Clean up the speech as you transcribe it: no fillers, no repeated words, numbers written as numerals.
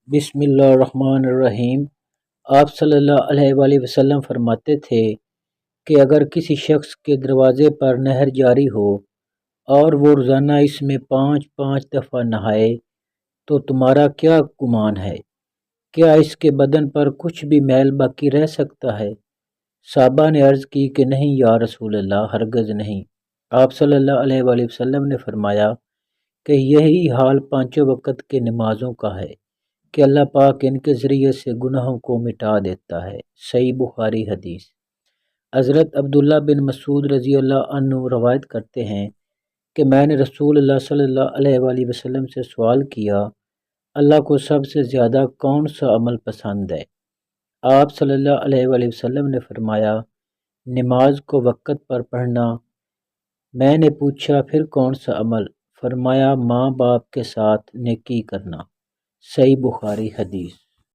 بسم اللہ الرحمن الرحیم۔ آپ صلی اللہ علیہ وآلہ وسلم فرماتے تھے کہ اگر کسی شخص کے دروازے پر نہر جاری ہو اور وہ روزانہ اس میں 5 دفعہ نہائے تو تمہارا کیا گمان ہے؟ کیا اس کے بدن پر کچھ بھی میل باقی رہ سکتا ہے؟ صحابہ نے عرض کی کہ نہیں یا رسول اللہ، ہرگز نہیں۔ آپ صلی اللہ علیہ وآلہ وسلم نے فرمایا کہ یہی حال 5 وقت کے نمازوں کا ہے کہ اللہ پاک ان کے ذریعے سے گناہوں کو مٹا دیتا ہے۔ صحیح بخاری حدیث۔ حضرت عبداللہ بن مسعود رضی اللہ عنہ روایت کرتے ہیں کہ میں نے رسول اللہ صلی اللہ علیہ وآلہ وسلم سے سوال کیا، اللہ کو سب سے زیادہ کون سا عمل پسند ہے؟ آپ صلی اللہ علیہ وآلہ وسلم نے فرمایا، نماز کو وقت پر پڑھنا۔ میں نے پوچھا پھر کون سا عمل؟ فرمایا، ماں باپ کے ساتھ نیکی کرنا۔ صحیح بخاری حدیث۔